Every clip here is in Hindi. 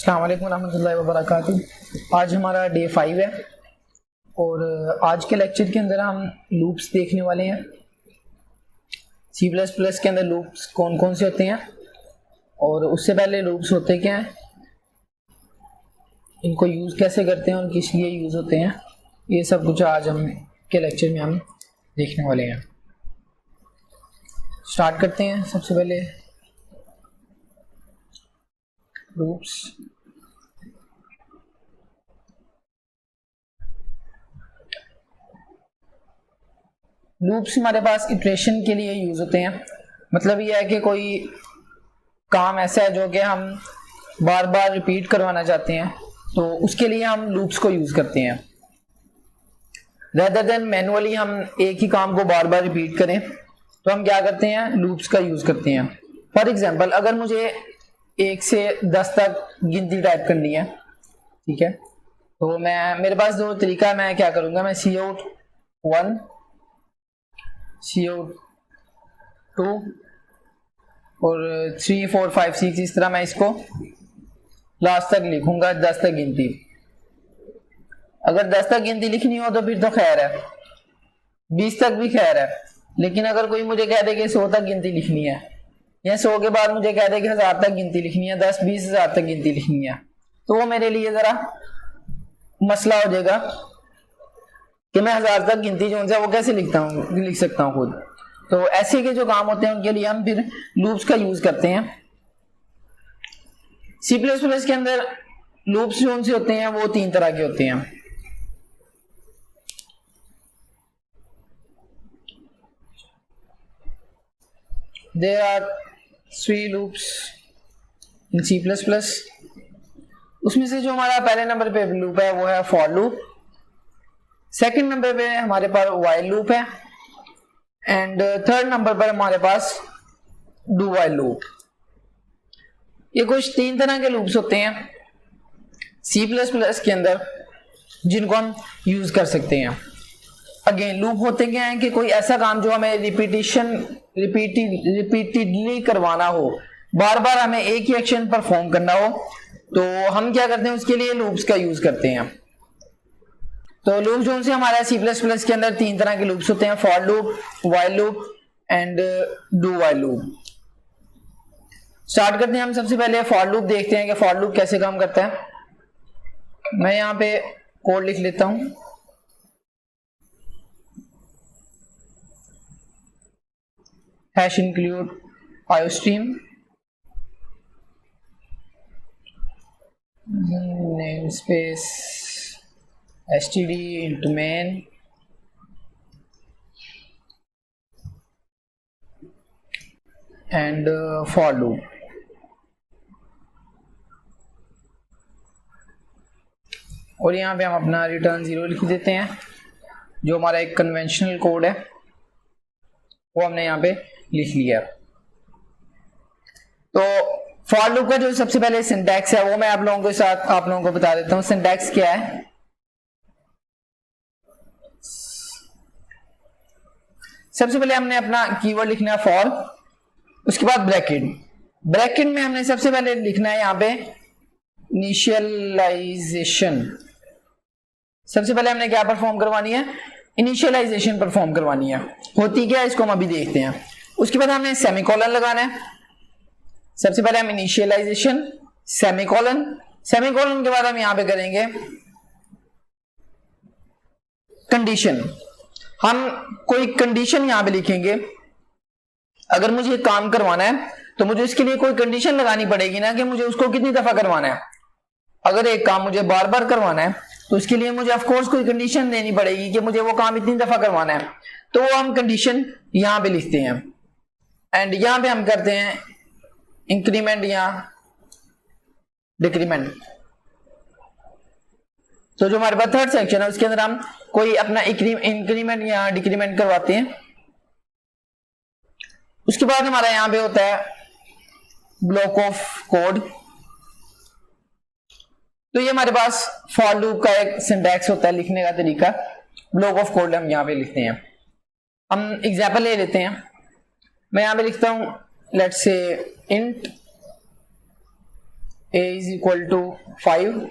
अस्सलाम वालेकुम रहमतुल्लाहि व बरकातुहू। आज हमारा डे 5 है और आज के लेक्चर के अंदर हम लूप्स देखने वाले हैं। C++ के अंदर लूप्स कौन कौन से होते हैं और उससे पहले लूप्स होते क्या हैं, इनको यूज़ कैसे करते हैं और किस लिए यूज़ होते हैं, ये सब कुछ आज हम के लेक्चर में हम देखने वाले हैं। स्टार्ट करते हैं। सबसे पहले लूप्स। लूप्स हमारे पास इटरेशन के लिए यूज होते हैं। मतलब ये है कि कोई काम ऐसा है जो कि हम बार बार रिपीट करवाना चाहते हैं, तो उसके लिए हम लूप्स को यूज करते हैं। रेदर देन मैनुअली हम एक ही काम को बार बार रिपीट करें, तो हम क्या करते हैं, लूप्स का यूज करते हैं। फॉर एग्जांपल, अगर मुझे 1 से 10 तक गिनती टाइप करनी है, ठीक है, तो मेरे पास दो तरीका है। मैं क्या करूंगा, मैं cout 1 cout 2 और 3 4 5 6 इस तरह मैं इसको लास्ट तक लिखूंगा, 10 तक गिनती। अगर 10 तक गिनती लिखनी हो तो फिर तो खैर है, 20 तक भी खैर है। लेकिन अगर कोई मुझे कह दे कि 100 तक गिनती लिखनी है, या 100 के बाद मुझे कह दे कि 1000 तक गिनती लिखनी है, 10-20 हज़ार तक गिनती लिखनी है, तो वो मेरे लिए जरा मसला हो जाएगा कि मैं 1000 तक गिनती जो है वो कैसे लिख सकता हूँ खुद। तो ऐसे के जो काम होते हैं उनके लिए हम फिर लूप्स का यूज करते हैं। C++ के अंदर लूप्स जो से होते हैं वो 3 तरह के होते हैं। There are 3 loops in C++। उसमें से जो हमारा पहले नंबर पे लूप है वो है for लूप, सेकंड नंबर पे हमारे पास while लूप है, एंड थर्ड नंबर पर हमारे पास do while लूप। ये कुछ 3 तरह के लूप्स होते हैं C++ के अंदर जिनको हम यूज कर सकते हैं। अगेन लूप होते क्या है कि कोई ऐसा काम जो हमें रिपीटेडली करवाना हो, बार बार हमें एक ही एक्शन परफॉर्म करना हो, तो हम क्या करते हैं, उसके लिए लूप्स का यूज करते हैं। तो लूप जो से हमारा C++ के अंदर 3 तरह के लूप्स होते हैं, for loop, while loop and do while loop. Start करते हैं हम। सबसे पहले फॉर लूप देखते हैं कि फॉर लूप कैसे काम करता है। मैं यहाँ पे कोड लिख लेता हूं। Hash include iostream, namespace std into main, and for loop। और यहाँ पे हम अपना रिटर्न 0 लिख देते हैं। जो हमारा एक कन्वेंशनल कोड है वो हमने यहाँ पे लिख लिया। तो फॉर लूप का जो सबसे पहले सिंटैक्स है वो मैं आप लोगों को बता देता हूँ। सिंटैक्स क्या है, सबसे पहले हमने अपना कीवर्ड लिखना है फॉर, उसके बाद ब्रैकेट में हमने सबसे पहले लिखना है यहाँ पे इनिशियलाइजेशन। सबसे पहले हमने क्या परफॉर्म करवानी है, इनिशियलाइजेशन परफॉर्म करवानी है। होती क्या है इसको हम अभी देखते हैं। उसके बाद हमने सेमीकोलन लगाना है। सबसे पहले हम इनिशियलाइजेशन सेमीकोलन के बाद हम यहां पे करेंगे कंडीशन। हम कोई कंडीशन यहां पे लिखेंगे। अगर मुझे काम करवाना है तो मुझे इसके लिए कोई कंडीशन लगानी पड़ेगी ना, कि मुझे उसको कितनी दफा करवाना है। अगर एक काम मुझे बार बार करवाना है तो उसके लिए मुझे ऑफ कोर्स कोई कंडीशन देनी पड़ेगी कि मुझे वो काम इतनी दफा करवाना है। तो वो हम कंडीशन यहां पे लिखते हैं, एंड यहां पे हम करते हैं इंक्रीमेंट या डिक्रीमेंट। तो जो हमारे पास थर्ड सेक्शन है उसके अंदर हम कोई अपना इंक्रीमेंट या डिक्रीमेंट करवाते हैं। उसके बाद हमारा यहां पे होता है ब्लॉक ऑफ कोड। तो ये हमारे पास फॉर लूप का एक सिंटैक्स होता है, लिखने का तरीका। ब्लॉक ऑफ कोड हम यहां पे लिखते हैं। हम एग्जांपल ले लेते हैं। मैं यहां पे लिखता हूं let's say int a is equal to 5।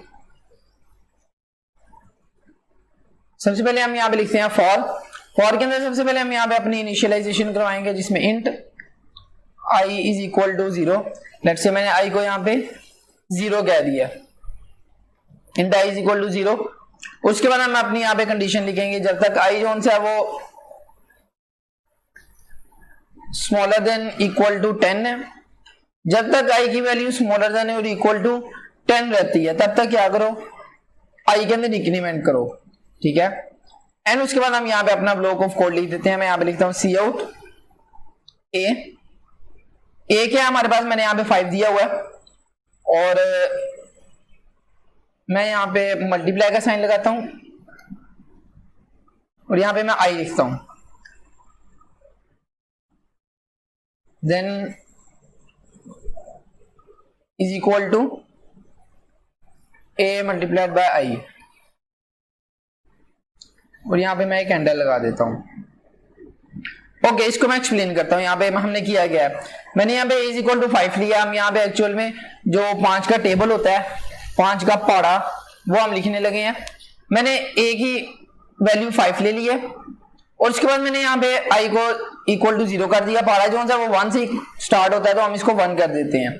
सबसे पहले हम यहाँ पे लिखते हैं फॉर के अंदर सबसे पहले हम यहाँ पे अपनी इनिशियलाइजेशन करवाएंगे, जिसमें int i is equal to 0। Let's say मैंने i को यहाँ पे 0 कह दिया, int i is equal to 0। उसके बाद हम अपनी यहाँ पे कंडीशन लिखेंगे, जब तक i जोन से है वो स्मॉलर देन इक्वल टू 10 है, जब तक i की वैल्यू स्मॉलर देन और इक्वल टू 10 रहती है तब तक क्या करो, i के अंदर इंक्रीमेंट करो, ठीक है। एंड उसके बाद हम यहाँ पे अपना ब्लॉक ऑफ कोड लिख देते हैं। मैं यहाँ पे लिखता हूँ सी आउट ए क्या हमारे पास, मैंने यहाँ पे 5 दिया हुआ है और मैं यहाँ पे मल्टीप्लाई का साइन लगाता हूं और यहाँ पे मैं i लिखता हूं, then is equal to a multiplied by i और यहाँ पे मैं एक कैंडल लगा देता हूं। ओके, इसको मैं एक्सप्लेन करता हूं। यहाँ पे हमने किया गया है, मैंने यहाँ पे इज इक्वल टू 5 लिया। हम यहाँ पे एक्चुअल में जो 5 का टेबल होता है, 5 का पहाड़ा, वो हम लिखने लगे हैं। मैंने a की वैल्यू 5 ले ली है और उसके बाद मैंने यहाँ पे i को इक्वल टू 0 कर दिया। पहाड़ा जो सा वो 1 से स्टार्ट होता है तो हम इसको 1 कर देते हैं,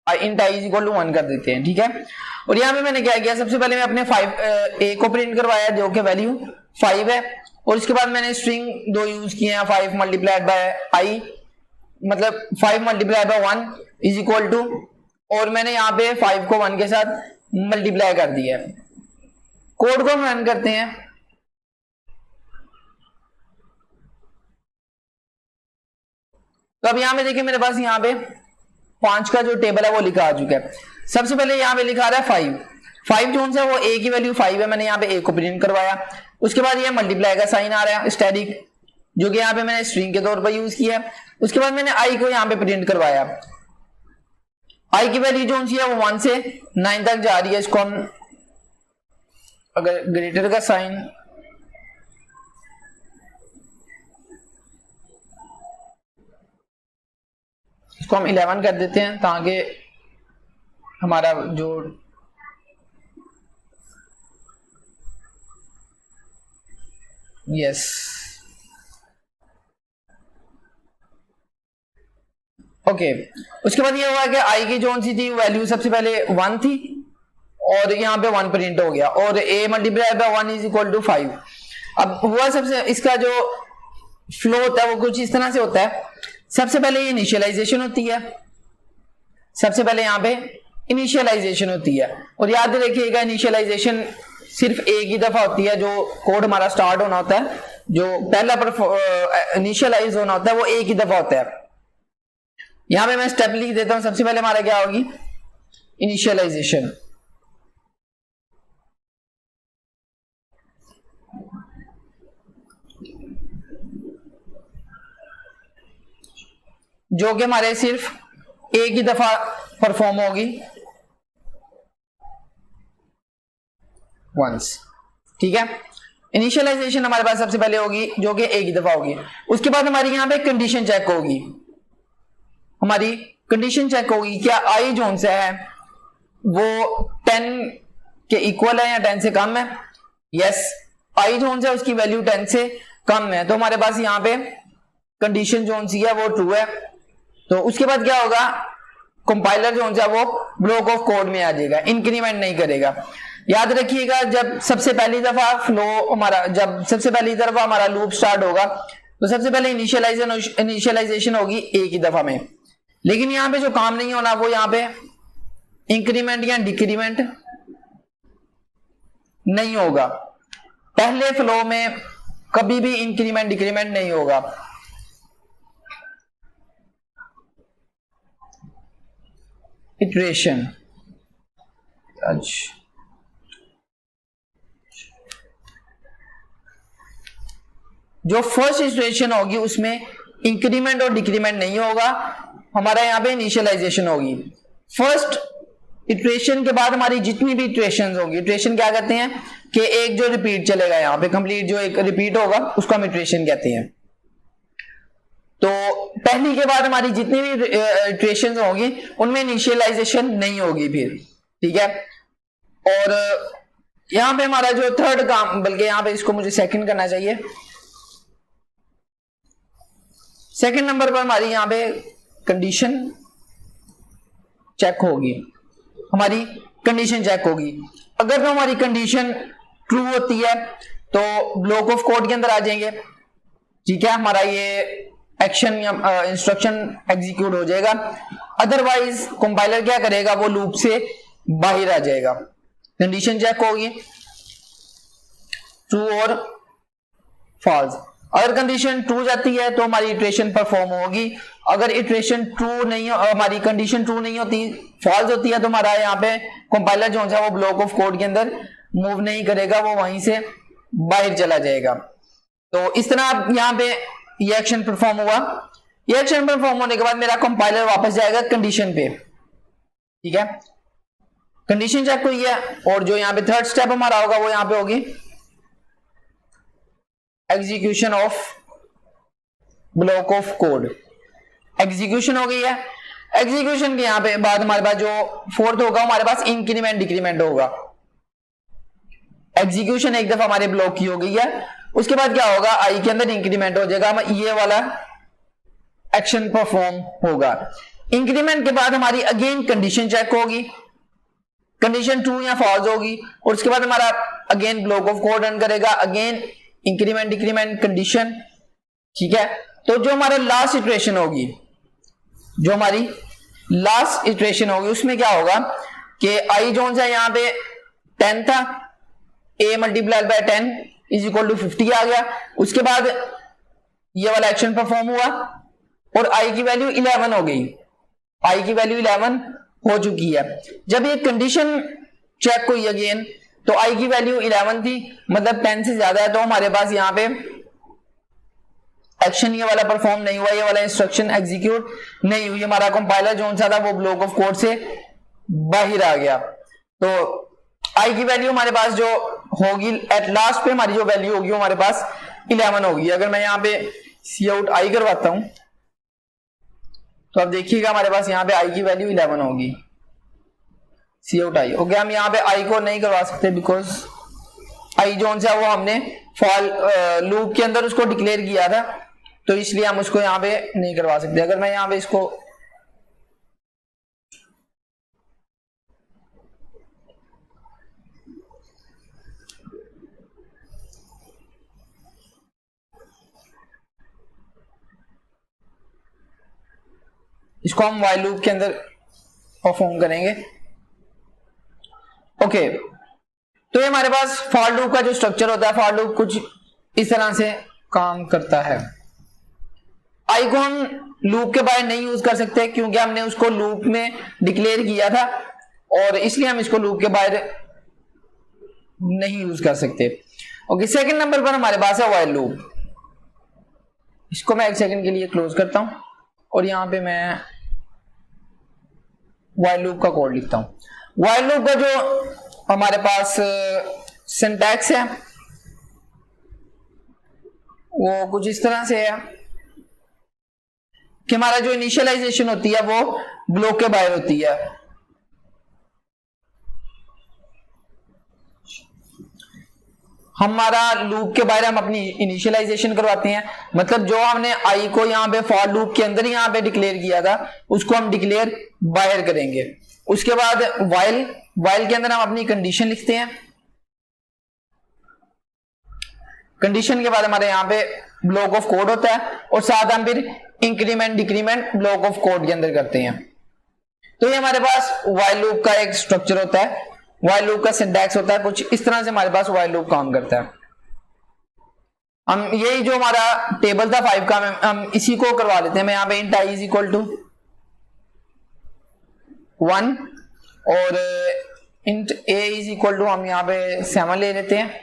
int i is equal to 1 कर देते हैं, ठीक है। और यहाँ पे मैंने क्या किया, सबसे पहले मैं अपने 5 a को प्रिंट करवाया जो कि वैल्यू 5 है और उसके बाद मैंने स्ट्रिंग 2 यूज किए हैं, 5 मल्टीप्लाइड बाय i, मतलब 5 multiplied by 1 is equal to, और मैंने यहाँ पे 5 को 1 के साथ मल्टीप्लाई कर दिया है। कोड को हम रन करते हैं, तो अब यहाँ पे देखिए मेरे पास यहाँ पे 5 का जो टेबल है वो लिखा आ चुका है। सबसे पहले यहाँ पे लिखा रहा है 5 जो है वो a की वैल्यू 5 है, मैंने यहाँ पे a को प्रिंट करवाया। उसके बाद ये मल्टीप्लाई का साइन आ रहा है स्टैटिक, जो कि यहाँ पे मैंने स्ट्रिंग के तौर पर यूज किया। उसके बाद मैंने i को यहाँ पे प्रिंट करवाया, i की वैल्यू जो है वो 1 से 9 तक जा रही है। इसको हम अगर ग्रेटर का साइन, इसको हम 11 कर देते हैं ताकि हमारा जो यस ओके। उसके बाद ये हुआ कि i की जोन सी थी वैल्यू सबसे पहले 1 थी और यहाँ पे 1 प्रिंट हो गया और a multiply by 1 is equal to 5। अब हुआ सबसे, इसका जो फ्लो होता है वो कुछ इस तरह से होता है। सबसे पहले ये इनिशियलाइजेशन होती है, सबसे पहले यहाँ पे इनिशियलाइजेशन होती है और याद रखिएगा इनिशियलाइजेशन सिर्फ एक ही दफा होती है। जो कोड हमारा स्टार्ट होना होता है, जो पहला इनिशियलाइज होना होता है वो एक ही दफा होता है। यहां पे मैं स्टेप लिख देता हूं। सबसे पहले हमारा क्या होगी, इनिशियलाइजेशन। जो कि हमारे सिर्फ एक ही दफा परफॉर्म होगी, वंस, ठीक है। इनिशियलाइजेशन हमारे पास सबसे पहले होगी जो कि एक ही दफा होगी। उसके बाद हमारी यहां पे कंडीशन चेक होगी, हमारी कंडीशन चेक होगी क्या i जोन से है वो 10 के इक्वल है या 10 से कम है। यस, i जोन से उसकी वैल्यू 10 से कम है तो हमारे पास यहाँ पे कंडीशन जोन सी है वो ट्रू है। तो उसके बाद क्या होगा, कंपाइलर जोन से वो ब्लॉक ऑफ कोड में आ जाएगा, इंक्रीमेंट नहीं करेगा। याद रखिएगा जब सबसे पहली दफा फ्लो हमारा, जब सबसे पहली दफा हमारा लूप स्टार्ट होगा तो सबसे पहले इनिशियलाइजेशन होगी एक ही दफा में। लेकिन यहां पे जो काम नहीं होना वो यहां पे इंक्रीमेंट या डिक्रीमेंट नहीं होगा। पहले फ्लो में कभी भी इंक्रीमेंट डिक्रीमेंट नहीं होगा। इटरेशन, जो फर्स्ट इटरेशन होगी उसमें इंक्रीमेंट और डिक्रीमेंट नहीं होगा, हमारा यहाँ पे इनिशियलाइजेशन होगी। फर्स्ट इटरेशन के बाद हमारी जितनी भी इटरेशन होगी, इटरेशन क्या कहते हैं कि एक जो रिपीट चलेगा यहाँ पे कंप्लीट, जो एक रिपीट होगा उसको हम इटरेशन कहते हैं। तो पहली के बाद हमारी जितनी भी इटरेशन होगी उनमें इनिशियलाइजेशन नहीं होगी फिर, ठीक है। और यहां पे हमारा जो थर्ड काम, बल्कि यहां पे इसको मुझे सेकंड करना चाहिए, सेकंड नंबर पर हमारी यहां पे कंडीशन चेक होगी, हमारी कंडीशन चेक होगी। अगर तो हमारी कंडीशन ट्रू होती है तो ब्लॉक ऑफ कोड के अंदर आ जाएंगे, ठीक है, हमारा ये एक्शन या इंस्ट्रक्शन एग्जीक्यूट हो जाएगा। अदरवाइज कंपाइलर क्या करेगा, वो लूप से बाहर आ जाएगा। कंडीशन चेक होगी ट्रू और फॉल्स। अगर कंडीशन ट्रू जाती है तो हमारी इटरेशन परफॉर्म होगी, अगर इटरेशन ट्रू नहीं, हमारी कंडीशन ट्रू नहीं होती, फॉल्स होती है, तो हमारा यहाँ पे कंपाइलर जो है वो ब्लॉक ऑफ कोड के अंदर मूव नहीं करेगा, वो वहीं से बाहर चला जाएगा। तो इस तरह यहाँ पे ये एक्शन परफॉर्म हुआ। ये एक्शन परफॉर्म होने के बाद मेरा कंपाइलर वापस जाएगा कंडीशन पे, ठीक है। कंडीशन चेक हुई है और जो यहाँ पे थर्ड स्टेप हमारा होगा वो यहाँ पे होगी execution of block of code. Execution हो गई है। एग्जीक्यूशन के यहाँ पे बाद हमारे पास जो फोर्थ होगा हमारे पास इंक्रीमेंट डिक्रीमेंट होगा। एग्जीक्यूशन एक दफा हमारे ब्लॉक की हो गई है, उसके बाद क्या होगा, आई के अंदर इंक्रीमेंट हो जाएगा, ये वाला एक्शन परफॉर्म होगा। इंक्रीमेंट के बाद हमारी अगेन कंडीशन चेक होगी, कंडीशन ट्रू या फॉल्स होगी, और उसके बाद हमारा again block of code run करेगा, अगेन इंक्रीमेंट डिक्रीमेंट कंडीशन, ठीक है। तो जो हमारा लास्ट इटरेशन होगी, जो हमारी लास्ट इटरेशन होगी उसमें क्या होगा कि आई जोन है यहाँ पे 10 था, a multiplied by 10 is equal to 50 आ गया। उसके बाद ये वाला एक्शन परफॉर्म हुआ और i की वैल्यू 11 हो गई, i की वैल्यू 11 हो चुकी है। जब ये कंडीशन चेक हुई अगेन तो i की वैल्यू 11 थी, मतलब 10 से ज्यादा है, तो हमारे पास यहाँ पे एक्शन ये वाला परफॉर्म नहीं हुआ, ये वाला इंस्ट्रक्शन एग्जीक्यूट नहीं हुई, हमारा कंपाइलर जो सा था वो ब्लॉक ऑफ कोड से बाहर आ गया। तो i की वैल्यू हमारे पास जो होगी एट लास्ट पे हमारी जो वैल्यू होगी वो हमारे पास 11 होगी। अगर मैं यहाँ पे सी आउट आई करवाता हूं तो आप देखिएगा हमारे पास यहाँ पे i की वैल्यू 11 होगी, सी आउट आई। ओके, हम यहाँ पे i को नहीं करवा सकते बिकॉज i जोन सा वो हमने फॉल लूप के अंदर उसको डिक्लेयर किया था, तो इसलिए हम उसको यहाँ पे नहीं करवा सकते। अगर मैं यहाँ पे इसको हम while लूप के अंदर परफॉर्म करेंगे। ओके, तो ये हमारे पास फॉर लूप का जो स्ट्रक्चर होता है, फॉर लूप कुछ इस तरह से काम करता है। आई को हम लूप के बाहर नहीं यूज कर सकते क्योंकि हमने उसको लूप में डिक्लेयर किया था और इसलिए हम इसको लूप के बाहर नहीं यूज कर सकते। ओके, सेकंड नंबर पर हमारे पास है व्हाइल लूप। इसको मैं एक सेकंड के लिए क्लोज करता हूं और यहां पे मैं व्हाइल लूप का कोड लिखता हूं। व्हाइल लूप का जो हमारे पास सिंटैक्स है वो कुछ इस तरह से है कि हमारा जो इनिशियलाइजेशन होती है वो ब्लॉक के बाहर होती है। हमारा लूप के बाहर हम अपनी इनिशियलाइजेशन करवाते हैं, मतलब जो हमने आई को यहाँ पे फॉर लूप के अंदर यहाँ पे डिक्लेयर किया था उसको हम डिक्लेयर बाहर करेंगे। उसके बाद व्हाइल के अंदर हम अपनी कंडीशन लिखते हैं। कंडीशन के बाद हमारे यहाँ पे ब्लॉक ऑफ कोड होता है और साथ हम फिर increment decrement block of code के अंदर करते हैं। तो ये हमारे पास व्हाइल लूप का एक स्ट्रक्चर होता है, व्हाइल लूप का सिंटैक्स होता है, कुछ इस तरह से हमारे पास व्हाइल लूप काम करता है। हम यही जो हमारा टेबल था 5 का हम इसी को करवा लेते हैं। मैं यहाँ पे int I is equal to 1 और int a is equal to हम यहाँ पे 7 ले लेते हैं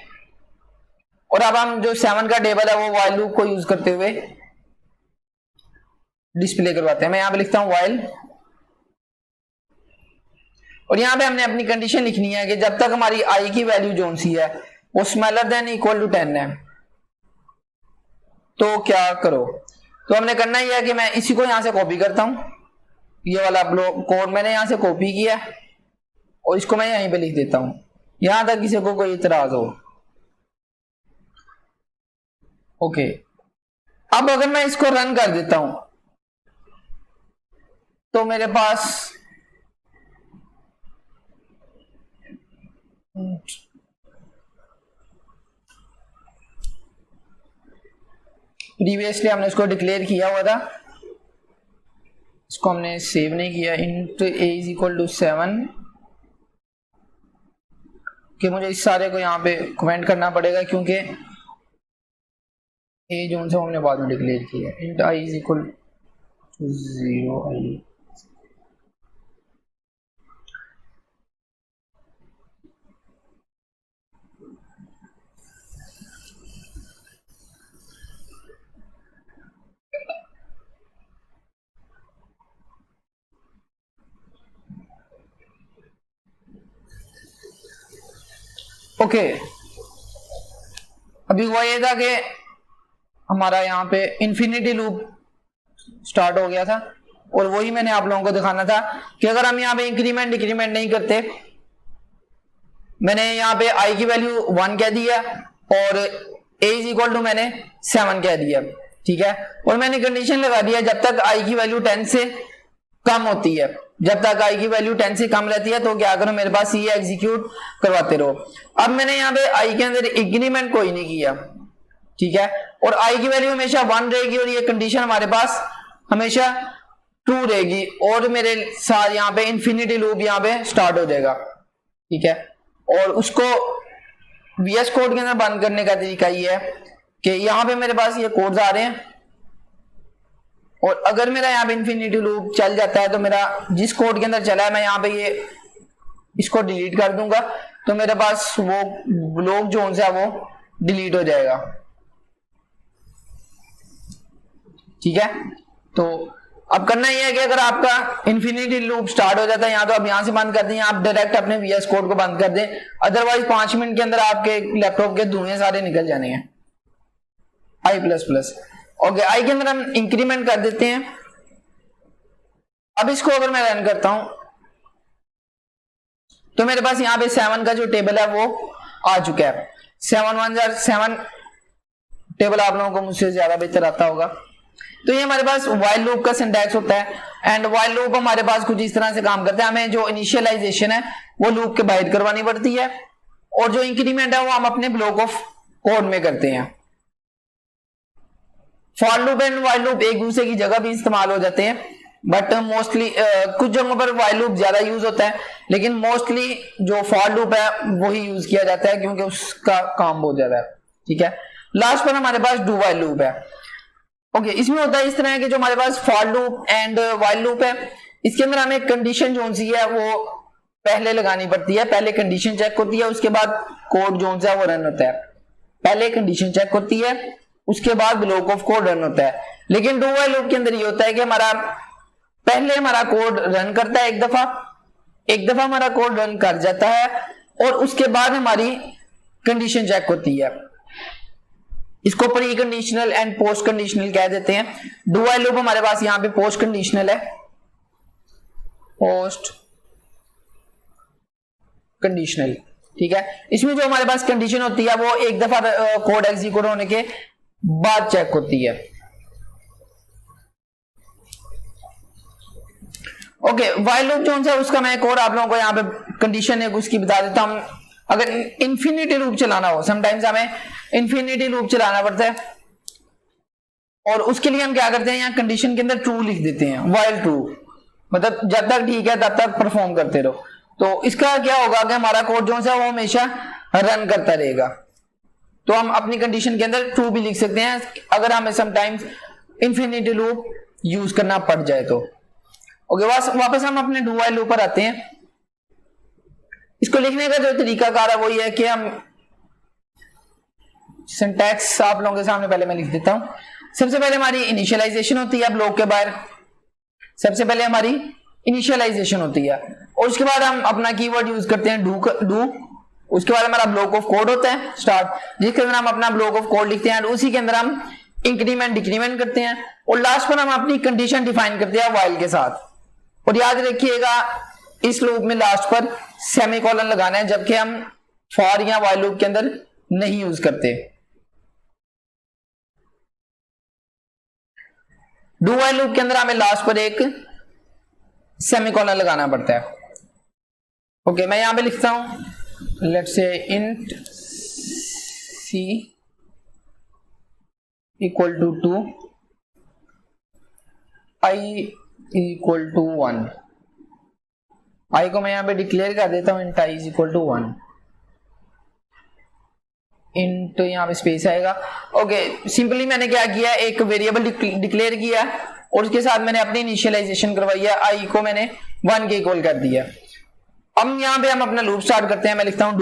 और अब हम जो 7 का टेबल है वो व्हाइल लूप को यूज करते हुए डिस्प्ले करवाते हैं। मैं यहाँ पे लिखता हूं व्हाइल और यहाँ पे हमने अपनी कंडीशन लिखनी है कि जब तक हमारी आई की वैल्यू जोन सी है वो स्मॉलर देन इक्वल टू 10 है तो क्या करो। तो हमने करना ही है कि मैं इसी को यहां से कॉपी करता हूं, ये वाला कोड मैंने यहां से कॉपी किया और इसको मैं यहीं पे लिख देता हूं, यहां तक किसी को कोई इतराज हो। ओके, अब अगर मैं इसको रन कर देता हूं तो मेरे पास प्रीवियसली हमने इसको डिक्लेयर किया हुआ था, इसको हमने सेव नहीं किया। Int a is equal to 7 कि मुझे इस सारे को यहाँ पे कमेंट करना पड़ेगा क्योंकि a जो से हमने बाद में डिक्लेयर किया। Int i is equal to 0 i। Okay, अभी हुआ ये था कि हमारा यहाँ पे इन्फिनिटी लूप स्टार्ट हो गया था और वही मैंने आप लोगों को दिखाना था कि अगर हम यहाँ पे इंक्रीमेंट डिक्रीमेंट नहीं करते, मैंने यहाँ पे i की वैल्यू 1 कह दिया और a इज इक्वल टू मैंने 7 कह दिया, ठीक है, और मैंने कंडीशन लगा दिया जब तक i की वैल्यू 10 से कम होती है, जब तक i की वैल्यू 10 से कम रहती है तो क्या करो मेरे पास ये एग्जीक्यूट करवाते रहो। अब मैंने यहाँ पे i के अंदर इंक्रीमेंट कोई नहीं किया, ठीक है, और i की वैल्यू हमेशा 1 रहेगी और ये कंडीशन हमारे पास हमेशा ट्रू रहेगी और मेरे साथ यहाँ पे इंफिनिटी लूप यहाँ पे स्टार्ट हो जाएगा, ठीक है। और उसको VS कोड के अंदर बंद करने का तरीका ये है कि यहाँ पे मेरे पास ये कोड्स आ रहे हैं और अगर मेरा यहाँ पे इंफिनिटी लूप चल जाता है तो मेरा जिस कोड के अंदर चला है मैं यहाँ पे ये इसको डिलीट कर दूंगा तो मेरे पास वो ब्लॉक जो है वो डिलीट हो जाएगा, ठीक है। तो अब करना यह है कि अगर आपका इंफिनिटी लूप स्टार्ट हो जाता है यहाँ तो आप यहां से बंद कर दें, आप डायरेक्ट अपने VS कोड को बंद कर दें, अदरवाइज 5 मिनट के अंदर आपके लैपटॉप के धुएं सारे निकल जाने हैं। i++ ओके, आई के अंदर हम इंक्रीमेंट कर देते हैं। अब इसको अगर मैं रन करता हूं तो मेरे पास यहां पे 7 का जो टेबल है वो आ चुका है। 7 1 7 टेबल आप लोगों को मुझसे ज्यादा बेहतर आता होगा। तो ये हमारे पास व्हाइल लूप का सिंटैक्स होता है एंड व्हाइल लूप हमारे पास कुछ इस तरह से काम करता है, हमें जो इनिशियलाइजेशन है वो लूप के बाहर करवानी पड़ती है और जो इंक्रीमेंट है वो हम अपने ब्लॉक ऑफ कोड में करते हैं। For loop and while loop एक दूसरे की जगह भी इस्तेमाल हो जाते हैं बट मोस्टली कुछ जगहों पर व्हाइल लूप ज्यादा यूज होता है लेकिन मोस्टली जो फॉर लूप है वही यूज किया जाता है क्योंकि उसका काम बहुत ज्यादा है, ठीक है। लास्ट पर हमारे पास डू व्हाइल लूप है। ओके, इसमें होता है इस तरह के जो हमारे पास for loop and while loop है इसके अंदर हमें कंडीशन जो सी है वो पहले लगानी पड़ती है, पहले कंडीशन चेक होती है उसके बाद कोड जो है वो रन होता है। पहले कंडीशन चेक होती है उसके बाद ब्लॉक ऑफ कोड रन होता है। लेकिन डू व्हाइल लूप के अंदर ये होता है कि हमारा पहले हमारा कोड रन करता है एक दफा हमारा कोड रन कर जाता है और उसके बाद हमारी कंडीशन चेक होती है। इसको pre conditional and post conditional कह देते हैं। डू व्हाइल लूप हमारे पास यहां पे पोस्ट कंडीशनल है, पोस्ट कंडीशनल, ठीक है। इसमें जो हमारे पास कंडीशन होती है वो एक दफा कोड एग्जीक्यूट होने के बाद चेक होती है। ओके, व्हाइल लूप जो है उसका मैं एक और आप लोगों को यहाँ पे कंडीशन है उसकी बता देता हूं। अगर इन्फिनिटी लूप चलाना हो, समटाइम्स हमें इन्फिनिटी लूप चलाना पड़ता है और उसके लिए हम क्या करते हैं यहाँ कंडीशन के अंदर ट्रू लिख देते हैं, व्हाइल ट्रू, मतलब जब तक ठीक है तब तक परफॉर्म करते रहो। तो इसका क्या होगा कि हमारा कोड जो है वो हमेशा रन करता रहेगा। तो हम अपनी कंडीशन के अंदर ट्रू भी लिख सकते हैं अगर हमें समटाइम्स इन्फिनिटी लूप यूज करना पड़ जाए तो। ओके, वापस हम अपने डू व्हाइल लूप पर आते हैं। इसको लिखने का जो तरीका कार है वो ये है कि हम सिंटैक्स आप लोगों के सामने पहले मैं लिख देता हूं। सबसे पहले हमारी इनिशियलाइजेशन होती है ब्लॉक के बाहर, सबसे पहले हमारी इनिशियलाइजेशन होती है और उसके बाद हम अपना कीवर्ड यूज करते हैं डू। उसके बाद हमारा ब्लॉक ऑफ कोड होता है स्टार्ट, जिसके अंदर हम अपना ब्लॉक ऑफ कोड लिखते हैं और उसी के अंदर हम इंक्रीमेंट डिक्रीमेंट करते हैं और लास्ट पर हम अपनी कंडीशन डिफाइन करते हैं व्हाइल के साथ। और याद रखिएगा इस लूप में लास्ट पर सेमीकोलन लगाना है, जबकि हम फॉर या व्हाइल लूप के अंदर नहीं यूज करते। डू व्हाइल लूप के अंदर हमें लास्ट पर एक सेमीकोलन लगाना पड़ता है। ओके, मैं यहां पे लिखता हूं let's say int c equal to 2 i equal to 1। I को मैं यहां पे डिक्लेयर कर देता हूं int I is equal to 1। Int यहां पे स्पेस आएगा। ओके, सिंपली मैंने क्या किया, एक वेरिएबल डिक्लेयर किया और उसके साथ मैंने अपनी इनिशियलाइजेशन करवाई है, आई को मैंने 1 के इक्वल कर दिया। अब यहां पे हम अपना लूप स्टार्ट करते हैं। मैं लिखता हूं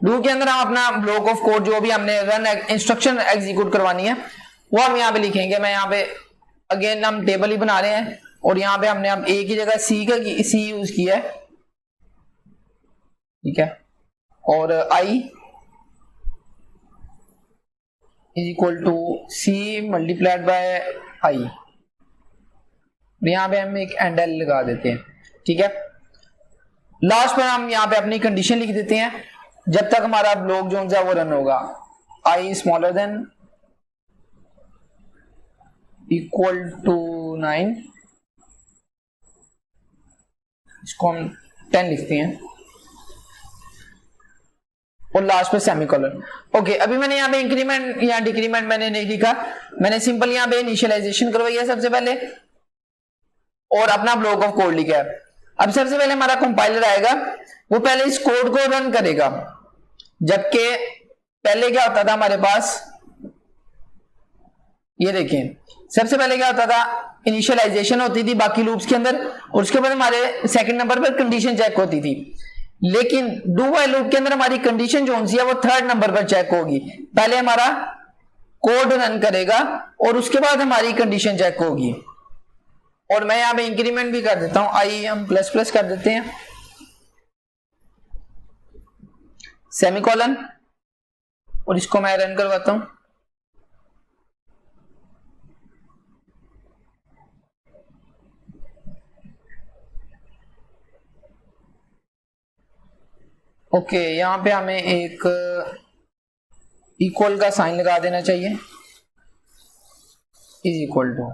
डू के अंदर हम अपना ब्लॉक ऑफ कोड जो भी हमने रन इंस्ट्रक्शन एग्जीक्यूट करवानी है वो हम यहां पे लिखेंगे। मैं यहां पे अगेन हम टेबल ही बना रहे हैं और यहां पे हमने अब ए की जगह सी यूज किया है, ठीक है, और I is equal to C multiplied by I. यहां पे हम एक एंड एल लगा देते हैं, ठीक है। लास्ट पर हम यहां पे अपनी कंडीशन लिख देते हैं जब तक हमारा ब्लॉक जो है वो रन होगा। आई स्मॉलर देन इक्वल टू 9, इसको हम 10 लिखते हैं और लास्ट पे सेमीकोलन। ओके, अभी मैंने यहाँ पे इंक्रीमेंट या डिक्रीमेंट मैंने नहीं लिखा, मैंने सिंपल यहाँ पे इनिशियलाइजेशन करवाई है सबसे पहले और अपना ब्लॉक ऑफ कोड लिखा है। अब सबसे पहले हमारा कंपाइलर आएगा, वो पहले इस कोड को रन करेगा, जबकि पहले क्या होता था हमारे पास, ये देखें, सबसे पहले क्या होता था इनिशियलाइजेशन होती थी बाकी लूप्स के अंदर और उसके बाद हमारे सेकंड नंबर पर कंडीशन चेक होती थी। लेकिन डू व्हाइल लूप के अंदर हमारी कंडीशन जो सी है वो थर्ड नंबर पर चेक होगी। पहले हमारा कोड रन करेगा और उसके बाद हमारी कंडीशन चेक होगी। और मैं यहां पे इंक्रीमेंट भी कर देता हूं, आई हम प्लस प्लस कर देते हैं, सेमीकोलन, और इसको मैं रन करवाता हूं। ओके, यहां पे हमें एक इक्वल का साइन लगा देना चाहिए, इज इक्वल टू।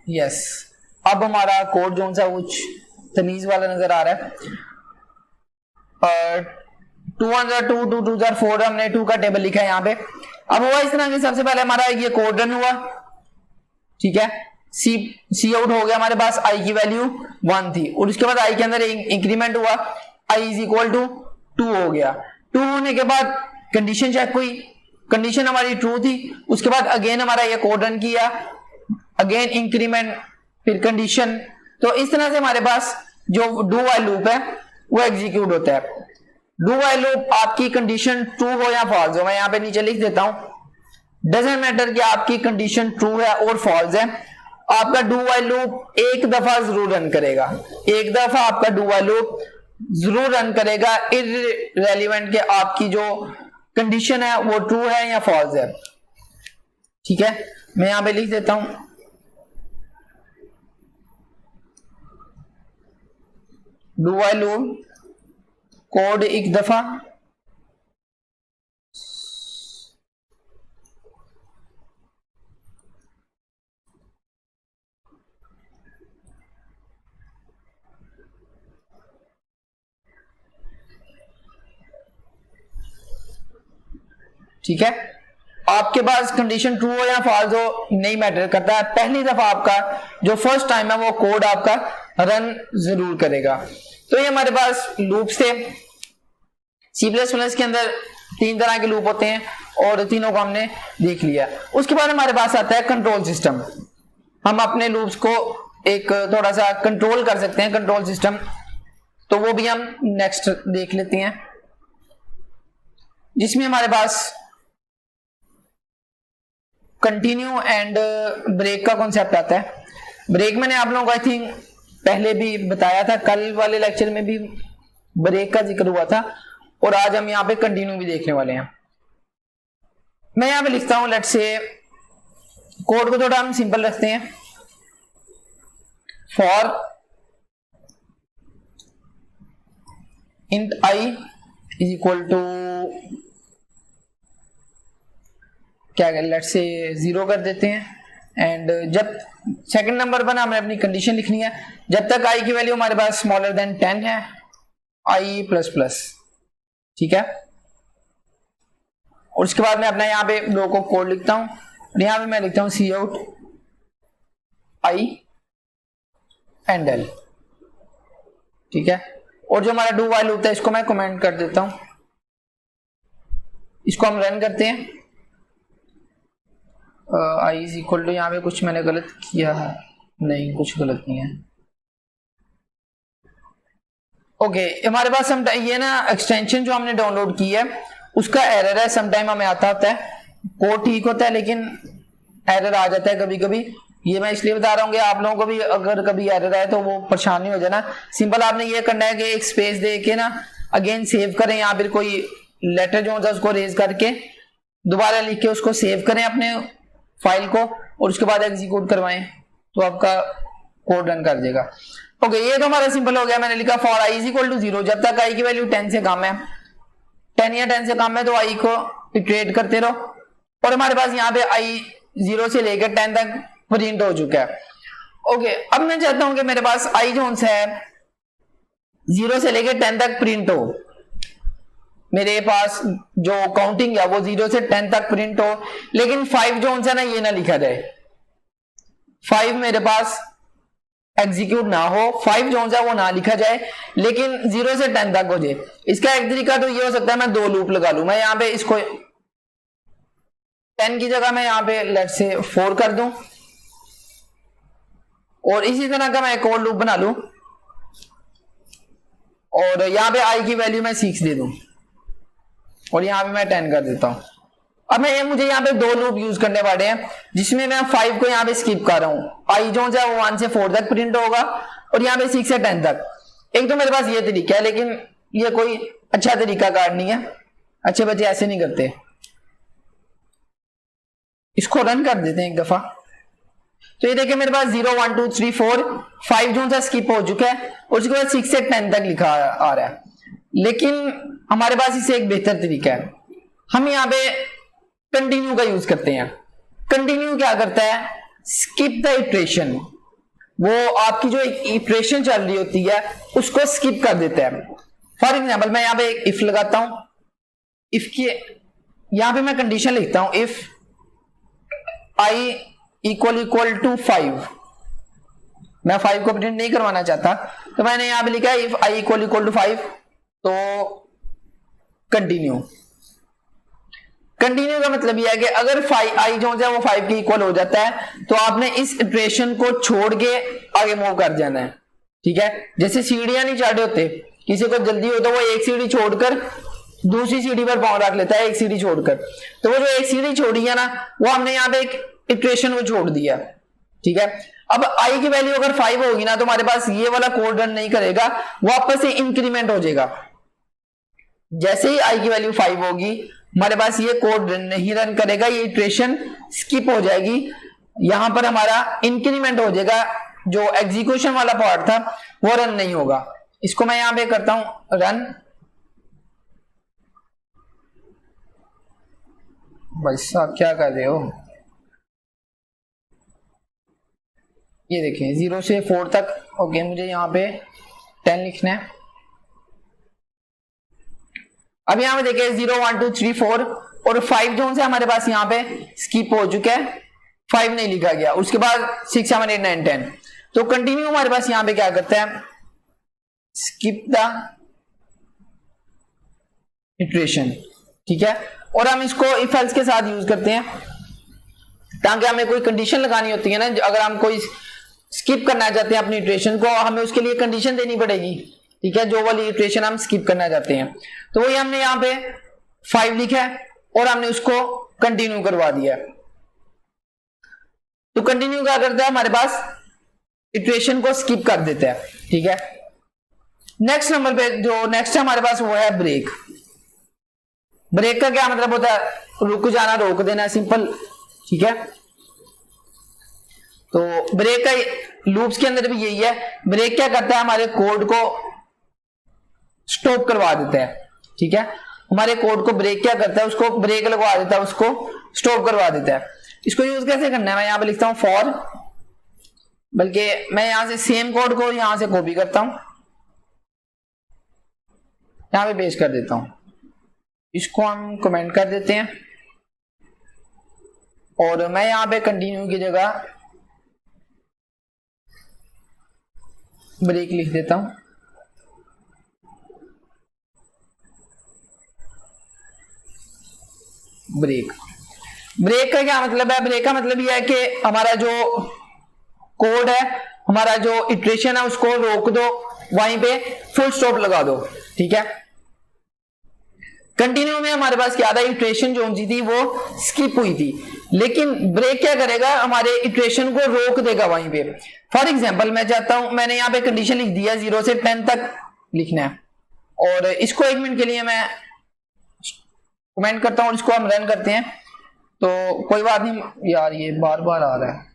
यस, अब हमारा कोड जो सा कुछ तमीज वाला नजर आ रहा है। 2 1 2 2 2 4 हमने 2 का टेबल लिखा है यहाँ पे। अब हुआ इस तरह के, सबसे पहले हमारा ये कोड रन हुआ, ठीक है, सी आउट हो गया, हमारे पास आई की वैल्यू 1 थी और उसके बाद आई के अंदर इंक्रीमेंट हुआ, आई इज इक्वल टू 2 हो गया। 2 होने के बाद कंडीशन चेक हुई, कंडीशन हमारी ट्रू थी, उसके बाद अगेन हमारा ये कोड रन किया, अगेन इंक्रीमेंट, फिर कंडीशन। तो इस तरह से हमारे पास जो डू व्हाइल लूप है वो एग्जीक्यूट होता है। डू व्हाइल लूप आपकी कंडीशन ट्रू हो या फॉल्स हो, मैं यहां पे नीचे लिख देता हूं, डजंट मैटर कि आपकी कंडीशन ट्रू है और फॉल्स है, आपका डू व्हाइल लूप एक दफा जरूर रन करेगा, एक दफा आपका डू व्हाइल लूप जरूर रन करेगा, इररिलेवेंट के आपकी जो कंडीशन है वो ट्रू है या फॉल्स है, ठीक है। मैं यहां पे लिख देता हूं डू व्हाइल लूप कोड एक दफा ठीक है। आपके पास कंडीशन ट्रू हो या फॉल्स हो नहीं मैटर करता है, पहली दफा आपका जो फर्स्ट टाइम है वो कोड आपका रन जरूर करेगा। तो ये हमारे पास लूप्स थे। C++ के अंदर 3 तरह के लूप होते हैं और तीनों को हमने देख लिया। उसके बाद हमारे पास आता है कंट्रोल सिस्टम। हम अपने लूप्स को एक थोड़ा सा कंट्रोल कर सकते हैं, कंट्रोल सिस्टम, तो वो भी हम नेक्स्ट देख लेते हैं, जिसमें हमारे पास कंटिन्यू एंड ब्रेक का कॉन्सेप्ट आता है। ब्रेक मैंने आप लोगों को आई थिंक पहले भी बताया था, कल वाले लेक्चर में भी ब्रेक का जिक्र हुआ था, और आज हम यहाँ पे कंटिन्यू भी देखने वाले हैं। मैं यहाँ पे लिखता हूं, लेट्स से कोड को थोड़ा हम सिंपल रखते हैं। फॉर इंट आई इज इक्वल टू क्या, लेट्स से 0 कर देते हैं। एंड जब सेकंड नंबर पर हमें अपनी कंडीशन लिखनी है, जब तक आई की वैल्यू हमारे पास स्मॉलर देन 10 है, आई प्लस प्लस, ठीक है। और उसके बाद मैं अपना यहाँ पे लो को कोड लिखता हूं, और यहाँ पे मैं लिखता हूं सी आउट आई एंड एल, ठीक है। और जो हमारा डू वाइल होता है इसको मैं कमेंट कर देता हूं, इसको हम रन करते हैं। आई इज इक्वल टू, यहाँ पे कुछ मैंने गलत किया है, नहीं कुछ गलत नहीं है। ओके, हमारे पास हम ये ना एक्सटेंशन जो हमने डाउनलोड की है उसका एरर है, समटाइम हमें आता है, कोड ठीक होता है लेकिन एरर आ जाता है कभी कभी। ये मैं इसलिए बता रहा हूँ कि आप लोगों को भी अगर कभी एरर आए तो वो परेशानी हो जाए ना। सिंपल आपने ये करना है कि एक स्पेस दे के ना अगेन सेव करें, या फिर कोई लेटर जो होता है उसको रेज करके दोबारा लिख के उसको सेव करें अपने फाइल को, और उसके बाद एग्जीक्यूट करवाएं तो आपका कोड रन कर देगा। ओके, ये तो हमारा सिंपल हो गया। मैंने लिखा for I is equal to 0, जब तक आई की वैल्यू 10 से कम है, 10 या 10 से कम है तो आई को इटरेट करते रहो। और हमारे पास यहाँ पे आई 0 से लेकर 10 तक प्रिंट हो चुका है। ओके, अब मैं चाहता हूं कि मेरे पास आई जोन है 0 से लेकर 10 तक प्रिंट हो, मेरे पास जो काउंटिंग है वो 0 से 10 तक प्रिंट हो, लेकिन 5 जोन है ना ये ना लिखा जाए, 5 मेरे पास एग्जीक्यूट ना हो, 5 जोन है वो ना लिखा जाए, लेकिन 0 से 10 तक हो जाए। इसका एक तरीका तो ये हो सकता है मैं 2 लूप लगा लूं। मैं यहाँ पे इसको 10 की जगह मैं यहाँ पे लेट्स से 4 कर दूं, और इसी तरह का मैं एक और लूप बना लूं, और यहाँ पे आई की वैल्यू मैं 6 दे दूं, और यहाँ पे मैं 10 कर देता हूं। अब मैं मुझे यहाँ पे 2 लूप यूज करने पड़े हैं, जिसमें मैं 5 को यहाँ पे स्किप कर रहा हूं। आई जो है वो 1 से 4 तक प्रिंट होगा, और यहाँ पे 6 से 10 तक। एक तो मेरे पास ये तरीका है, लेकिन ये कोई अच्छा तरीका कार नहीं है, अच्छे बच्चे ऐसे नहीं करते। इसको रन कर देते हैं एक दफा, तो ये देखिए मेरे पास 0 1 2 3 4 5 जो है स्किप हो चुका है, और उसके बाद 6 से 10 तक लिखा आ रहा है। लेकिन हमारे पास इससे एक बेहतर तरीका है, हम यहाँ पे कंटिन्यू का यूज करते हैं। कंटिन्यू क्या करता है, स्किप द इटरेशन, वो आपकी जो एक इटरेशन चल रही होती है उसको स्किप कर देता है। फॉर एग्जाम्पल मैं यहाँ पे एक इफ लगाता हूं, इफ की यहाँ पे मैं कंडीशन लिखता हूं, इफ आई इक्वल टू 5, मैं 5 को प्रिंट नहीं करवाना चाहता, तो मैंने यहां पे लिखा है इफ आई इक्वल टू 5, तो कंटिन्यू। कंटिन्यू का मतलब यह है कि अगर आई जो है वो 5 के इक्वल हो जाता है तो आपने इस इटरेशन को छोड़ के आगे मूव कर जाना है, ठीक है। जैसे सीढ़ियां नहीं चढ़े होते, किसी को जल्दी हो तो वो एक सीढ़ी छोड़कर दूसरी सीढ़ी पर पांव रख लेता है, एक सीढ़ी छोड़कर। तो वो जो एक सीढ़ी छोड़ी है ना, वो हमने यहाँ पे एक इटरेशन को छोड़ दिया, ठीक है। अब आई की वैल्यू अगर 5 होगी ना तो हमारे पास ये वाला कोड रन नहीं करेगा, वापस से इंक्रीमेंट हो जाएगा। जैसे ही आई की वैल्यू 5 होगी हमारे पास ये कोड नहीं रन करेगा, ये इटरेशन स्किप हो जाएगी, यहां पर हमारा इंक्रीमेंट हो जाएगा, जो एग्जीक्यूशन वाला पार्ट था वो रन नहीं होगा। इसको मैं यहां पे करता हूं रन। भाई साहब क्या कर रहे हो, ये देखें 0 से 4 तक। ओके, मुझे यहां पे 10 लिखना है। अब यहां पे देखिए 0 1 2 3 4 और 5 जो है हमारे पास यहां पे स्किप हो चुका है, 5 नहीं लिखा गया। उसके बाद 6 7 8 9 10, तो कंटिन्यू हमारे पास यहां पे क्या करता है, स्किप द इटरेशन, ठीक है। और हम इसको इफ एल्स के साथ यूज करते हैं, ताकि हमें कोई कंडीशन लगानी होती है ना, अगर हम कोई स्किप करना चाहते हैं अपनी इटरेशन को, हमें उसके लिए कंडीशन देनी पड़ेगी, ठीक है, जो वाली इटरेशन हम स्किप करना चाहते हैं। तो वही हमने यहाँ पे 5 लिखा है और हमने उसको कंटिन्यू करवा दिया। तो कंटिन्यू क्या करता है, हमारे पास इटरेशन को स्किप कर देता है, ठीक है। नेक्स्ट नंबर पे जो नेक्स्ट है हमारे पास वो है ब्रेक। ब्रेक का क्या मतलब होता है? रुक जाना, रोक देना, सिंपल, ठीक है। तो ब्रेक का लूप्स के अंदर भी यही है। ब्रेक क्या करता है? हमारे कोड को स्टॉप करवा देता है, ठीक है। हमारे कोड को ब्रेक क्या करता है? उसको ब्रेक लगवा देता है, उसको स्टॉप करवा देता है। इसको यूज कैसे करना है? मैं यहां पे लिखता हूं फॉर, बल्कि मैं यहां से सेम कोड को यहां से कॉपी करता हूं, यहां पे पेस्ट कर देता हूं। इसको हम कमेंट कर देते हैं और मैं यहां पे कंटिन्यू की जगह ब्रेक लिख देता हूं। ब्रेक, ब्रेक का क्या मतलब है? ब्रेक का मतलब यह है कि हमारा जो कोड है, हमारा जो इटरेशन है, उसको रोक दो, वहीं पे फुल स्टॉप लगा दो, ठीक है। कंटिन्यू में हमारे पास क्या था? इटरेशन जो सी थी वो स्किप हुई थी, लेकिन ब्रेक क्या करेगा? हमारे इटरेशन को रोक देगा वहीं पे। फॉर एग्जांपल मैं चाहता हूं, मैंने यहां पे कंडीशन लिख दिया 0 से 10 तक लिखना है, और इसको 1 मिनट के लिए मैं कमेंट करता हूं और इसको हम रन करते हैं। तो कोई बात नहीं यार, ये बार बार आ रहा है।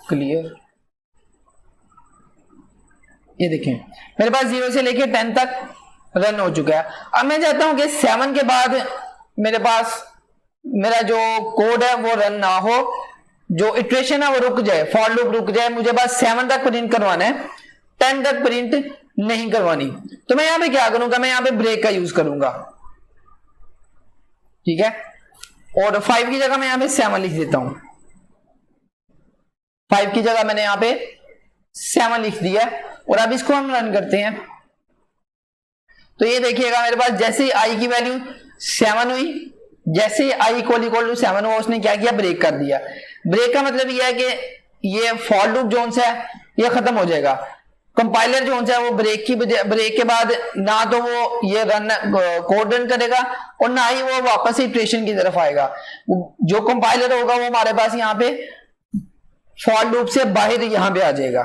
क्लियर, ये देखें मेरे पास 0 से लेके 10 तक रन हो चुका है। अब मैं चाहता हूं कि 7 के बाद मेरे पास मेरा जो कोड है वो रन ना हो, जो इटरेशन है वो रुक जाए, फॉर लूप रुक जाए। मुझे बस 7 तक प्रिंट करवाना है, 10 तक प्रिंट नहीं करवानी। तो मैं यहां पे क्या करूंगा? मैं यहां पे ब्रेक का यूज करूंगा, ठीक है। और 5 की जगह मैं यहां पे 7 लिख देता हूं। 5 की जगह मैंने यहां पे 7 लिख दिया और अब इसको हम रन करते हैं। तो ये देखिएगा मेरे पास जैसे ही आई की वैल्यू 7 हुई, जैसे ही आई इक्वल टू 7 हुआ, उसने क्या किया? ब्रेक कर दिया। ब्रेक का मतलब यह है कि ये फॉर लूप जोन है ये खत्म हो जाएगा। कंपाइलर जो है वो ब्रेक के बाद ना तो वो ये रन कोड रन करेगा और ना ही वो वापस इटरेशन की तरफ आएगा। जो कंपाइलर होगा वो हमारे पास यहाँ पे फॉर लूप से बाहर यहां पे आ जाएगा,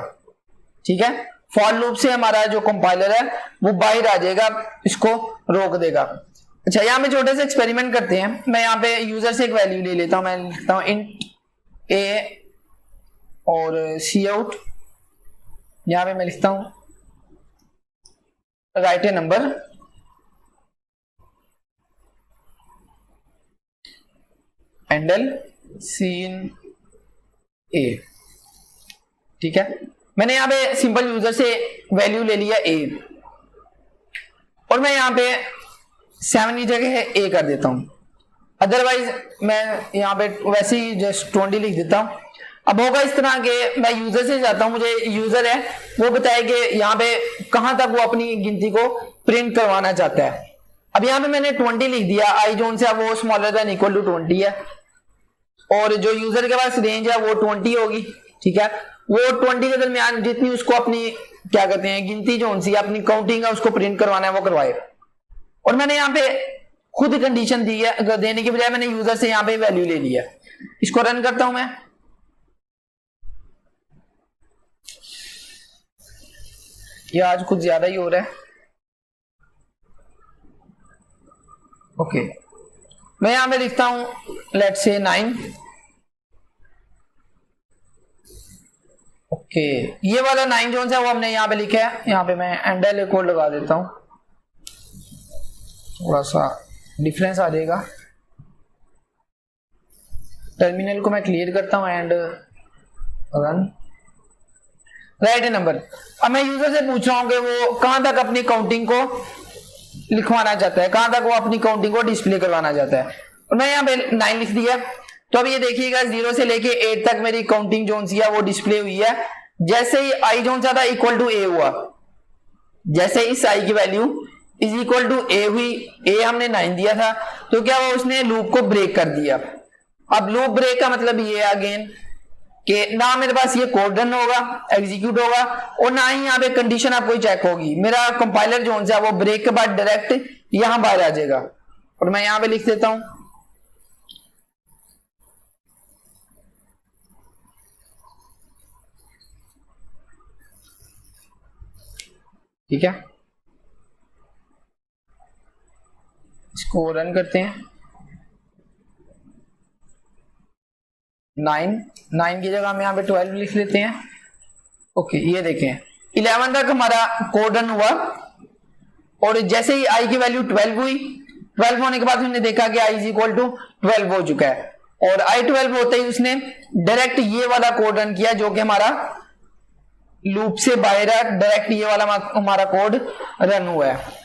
ठीक है। फॉर लूप से हमारा जो कंपाइलर है वो बाहर आ जाएगा, इसको रोक देगा। अच्छा, यहां पे छोटे से एक्सपेरिमेंट करते हैं। मैं यहाँ पे यूजर से एक वैल्यू ले लेता हूं। मैं लिखता हूं इंट ए और सी आउट। यहां पे मैं लिखता हूं राइट ए नंबर, हैंडल सीन ए, ठीक है। मैंने यहां पे सिंपल यूजर से वैल्यू ले लिया ए और मैं यहां पे 7 की जगह ए कर देता हूं। अदरवाइज मैं यहां पे वैसे ही जस्ट 20 लिख देता हूं। अब होगा इस तरह के मैं यूजर से जाता हूं, मुझे यूजर है वो बताए कि यहाँ पे कहां तक वो अपनी गिनती को प्रिंट करवाना चाहता है। अब यहाँ पे मैंने 20 लिख दिया। आई जोन से वो स्मॉलर देन इक्वल टू 20 है और जो यूजर के पास रेंज है वो 20 होगी, ठीक है। वो 20 के दरमियान जितनी उसको अपनी क्या कहते हैं गिनती जो सी अपनी काउंटिंग है उसको प्रिंट करवाना है वो करवाए। और मैंने यहाँ पे खुद कंडीशन दी है, देने की बजाय मैंने यूजर से यहाँ पे वैल्यू ले लिया। इसको रन करता हूं मैं। ये आज कुछ ज्यादा ही हो रहा है। ओके, मैं यहां पे लिखता हूं लेट्स से 9। ओके, ये वाला 9 जोन है वो हमने यहां पे लिखा है। यहां पे मैं एंडल कोड लगा देता हूं, थोड़ा सा डिफरेंस आ जाएगा। टर्मिनल को मैं क्लियर करता हूं and run. Right A number. अब मैं यूजर से पूछ रहा हूं कि वो कहां तक अपनी काउंटिंग को लिखवाना चाहता है, कहां तक वो अपनी काउंटिंग को डिस्प्ले करवाना चाहता है। और मैं यहाँ पे 9 लिख दिया। तो अब ये देखिएगा 0 से लेके 8 तक मेरी काउंटिंग जोन सी है वो डिस्प्ले हुई है। जैसे ही आई जोन सा था इक्वल टू ए हुआ, जैसे इस आई की वैल्यू इज इक्वल टू ए हुई, ए हमने 9 दिया था, तो क्या हुआ उसने लूप को ब्रेक कर दिया। अब लूप ब्रेक का मतलब ये है अगेन कि ना मेरे पास ये कोड रन होगा, एग्जीक्यूट होगा और ना ही यहाँ पे कंडीशन आपको चेक होगी। मेरा कंपाइलर जोन सा वो ब्रेक के बाद डायरेक्ट यहां बाहर आ जाएगा। और मैं यहाँ पे लिख देता हूं ठीक है, इसको रन करते हैं। 9 की जगह हम यहाँ पे 12 लिख लेते हैं। ओके, ये देखें 11 तक हमारा कोड रन हुआ और जैसे ही आई की वैल्यू 12 हुई, 12 होने के बाद हमने देखा कि आई इज इक्वल टू 12 हो चुका है और आई 12 होते ही उसने डायरेक्ट ये वाला कोड रन किया जो कि हमारा लूप से बाहर है, डायरेक्ट ये वाला हमारा कोड रन हुआ है।